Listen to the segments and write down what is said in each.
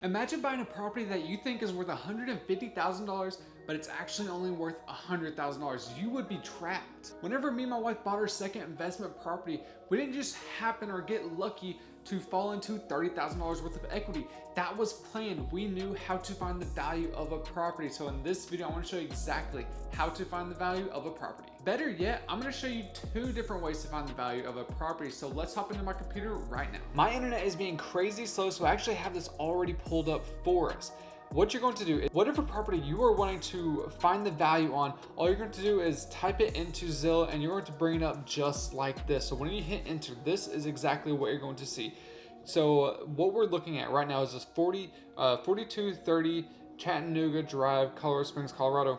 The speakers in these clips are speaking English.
Imagine buying a property that you think is worth $150,000, but it's actually only worth $100,000. You would be trapped. Whenever me and my wife bought our second investment property, we didn't just happen or get lucky to fall into $30,000 worth of equity. That was planned. We knew how to find the value of a property. So in this video, I want to show you exactly how to find the value of a property. Better yet, I'm going to show you two different ways to find the value of a property. So let's hop into my computer right now. My internet is being crazy slow, so I actually have this already pulled up for us. What you're going to do is, whatever property you are wanting to find the value on, all you're going to do is type it into Zillow and you're going to bring it up just like this. So when you hit enter, this is exactly what you're going to see. So what we're looking at right now is this 4230 Chattanooga Drive, Colorado Springs, Colorado.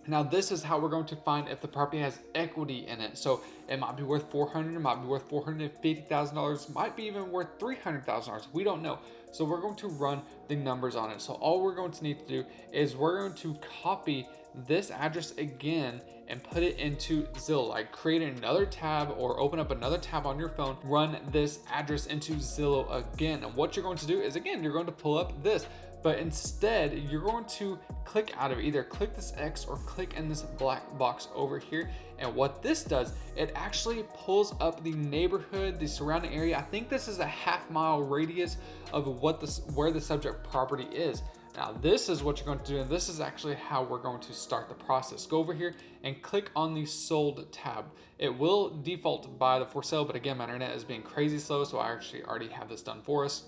Now this is how we're going to find if the property has equity in it. So it might be worth $400, it might be worth $450,000, might be even worth $300,000. We don't know. So we're going to run the numbers on it. So all we're going to need to do is we're going to copy this address again and put it into Zillow. Like create another tab or open up another tab on your phone, run this address into Zillow again. And what you're going to do is, again, you're going to pull up this, but instead you're going to click out of it. Either click this X or click in this black box over here. And what this does, it actually pulls up the neighborhood, the surrounding area. I think this is a half-mile radius of where the subject property is. Now this is what you're going to do, and this is actually how we're going to start the process. Go over here and click on the sold tab. It will default by the for sale, but again, my internet is being crazy slow, so I actually already have this done for us.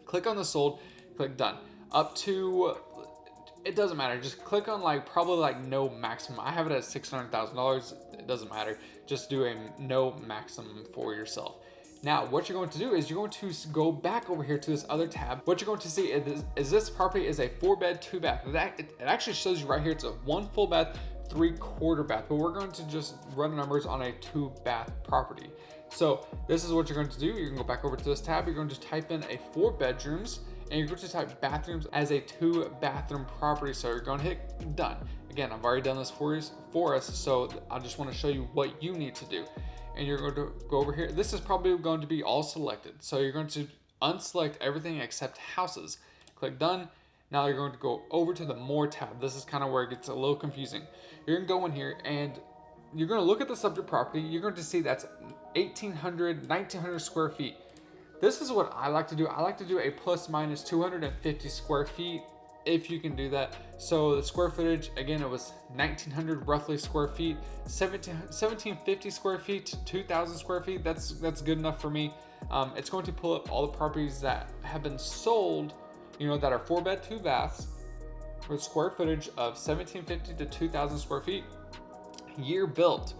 Click on the sold, click done. Up to, it doesn't matter, just click on probably no maximum. I have it at $600,000, it doesn't matter. Just do a no maximum for yourself. Now, what you're going to do is you're going to go back over here to this other tab. What you're going to see is this property is a 4-bed, 2-bath. It actually shows you right here, it's a 1 full bath, 3/4 bath, but we're going to just run the numbers on a 2-bath property. So this is what you're going to do. You're going to go back over to this tab. You're going to type in a 4 bedrooms and you're going to type bathrooms as a 2-bathroom property. So you're going to hit done. Again, I've already done this for us, so I just want to show you what you need to do. And you're going to go over here. This is probably going to be all selected. So you're going to unselect everything except houses. Click done. Now you're going to go over to the more tab. This is kind of where it gets a little confusing. You're going to go in here and you're going to look at the subject property. You're going to see that's 1,900 square feet. This is what I like to do. I like to do a plus minus 250 square feet if you can do that. So the square footage, again, it was 1,900 roughly square feet, 1,750 square feet to 2,000 square feet. That's good enough for me. It's going to pull up all the properties that have been sold, that are 4-bed, 2 baths with square footage of 1,750 to 2,000 square feet, year built.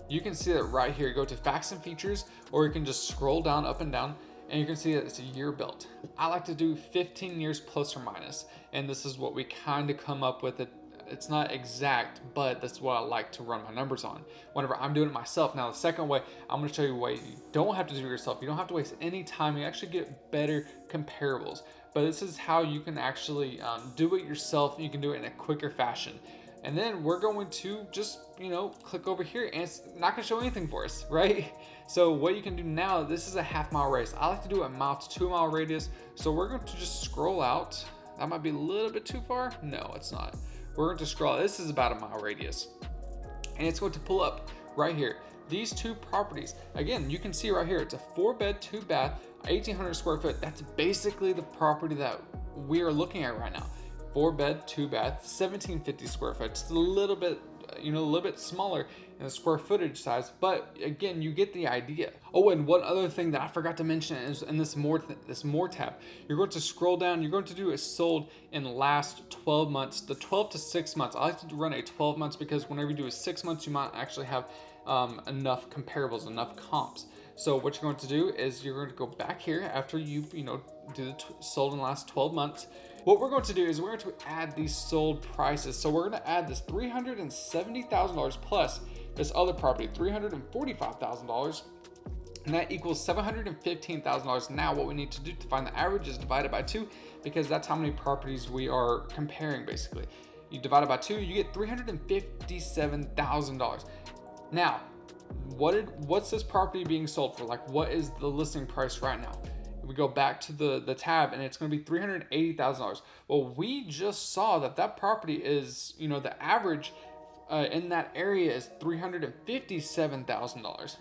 You can see that right here. Go to facts and features, or you can just scroll down, up and down, and you can see that it's a year built. I like to do 15 years plus or minus, and this is what we kind of come up with. It's not exact, but that's what I like to run my numbers on whenever I'm doing it myself. Now, the second way, I'm going to show you a way you don't have to do it yourself. You don't have to waste any time. You actually get better comparables, but this is how you can actually do it yourself. You can do it in a quicker fashion. And then we're going to just, click over here, and it's not gonna show anything for us, right? So what you can do now, this is a half-mile radius. I like to do a mile to 2-mile radius. So we're going to just scroll out. That might be a little bit too far. No, it's not. We're going to scroll. This is about a mile radius. And it's going to pull up right here. These two properties, again, you can see right here, it's a 4-bed, 2-bath, 1,800 square foot. That's basically the property that we are looking at right now. 4-bed, 2-bath, 1,750 square foot. It's a little bit, a little bit smaller in the square footage size, but again, you get the idea. Oh, and one other thing that I forgot to mention is in this more tab, you're going to scroll down. You're going to do a sold in the last 12 months, the 12 to 6 months. I like to run a 12 months because whenever you do a 6 months, you might actually have enough comparables, enough comps. So what you're going to do is you're going to go back here after you do the sold in the last 12 months. What we're going to do is we're going to add these sold prices. So we're going to add this $370,000 plus this other property, $345,000, and that equals $715,000. Now what we need to do to find the average is divide it by 2, because that's how many properties we are comparing basically. You divide it by 2, you get $357,000. Now, what's this property being sold for? What is the listing price right now? we go back to the tab and it's going to be $380,000. Well, we just saw that property is, you know, the average in that area is $357,000.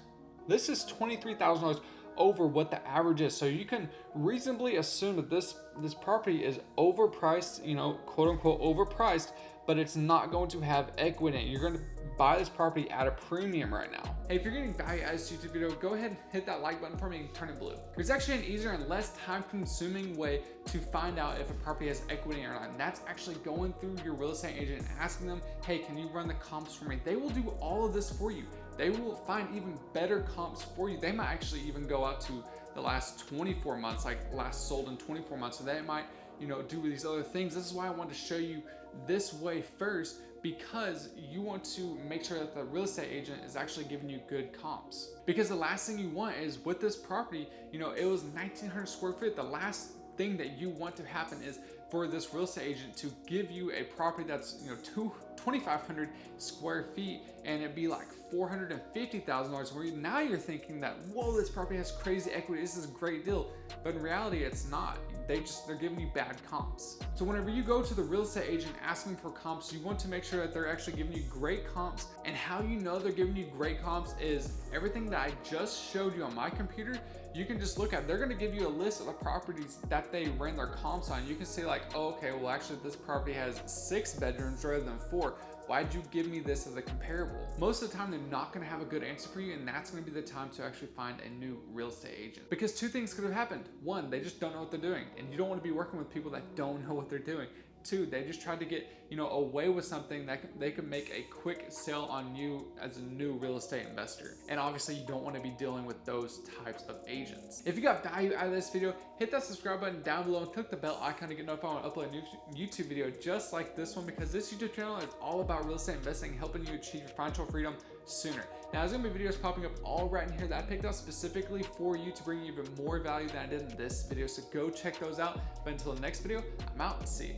This is $23,000 over what the average is. So you can reasonably assume that this property is overpriced, you know, quote unquote overpriced, but it's not going to have equity in it. You're going to buy this property at a premium right now. Hey, if you're getting value out of this YouTube video, go ahead and hit that like button for me and turn it blue. It's actually an easier and less time-consuming way to find out if a property has equity or not. And that's actually going through your real estate agent and asking them, hey, can you run the comps for me? They will do all of this for you. They will find even better comps for you. They might actually even go out to the last 24 months, like last sold in 24 months. So they might, you know, do these other things. This is why I wanted to show you this way first, because you want to make sure that the real estate agent is actually giving you good comps. Because the last thing you want is with this property, you know, it was 1,900 square feet. The last thing that you want to happen is for this real estate agent to give you a property that's, you know, 2,500 square feet and it'd be like $450,000, where now you're thinking that, whoa, this property has crazy equity, this is a great deal. But in reality, it's not. They're giving you bad comps. So whenever you go to the real estate agent asking for comps, you want to make sure that they're actually giving you great comps. And how you know they're giving you great comps is everything that I just showed you on my computer. You can just look at, they're gonna give you a list of the properties that they ran their comps on. You can say like, oh, okay, well actually this property has 6 bedrooms rather than 4. Why'd you give me this as a comparable? Most of the time, they're not gonna have a good answer for you, and that's gonna be the time to actually find a new real estate agent. Because 2 things could have happened. 1, they just don't know what they're doing, and you don't wanna be working with people that don't know what they're doing. 2, they just tried to get, you know, away with something that they could make a quick sale on you as a new real estate investor. And obviously you don't want to be dealing with those types of agents. If you got value out of this video, hit that subscribe button down below and click the bell icon to get notified when I upload a new YouTube video just like this one, because this YouTube channel is all about real estate investing, helping you achieve your financial freedom sooner. Now, there's gonna be videos popping up all right in here that I picked out specifically for you to bring you even more value than I did in this video. So go check those out. But until the next video, I'm out. See you.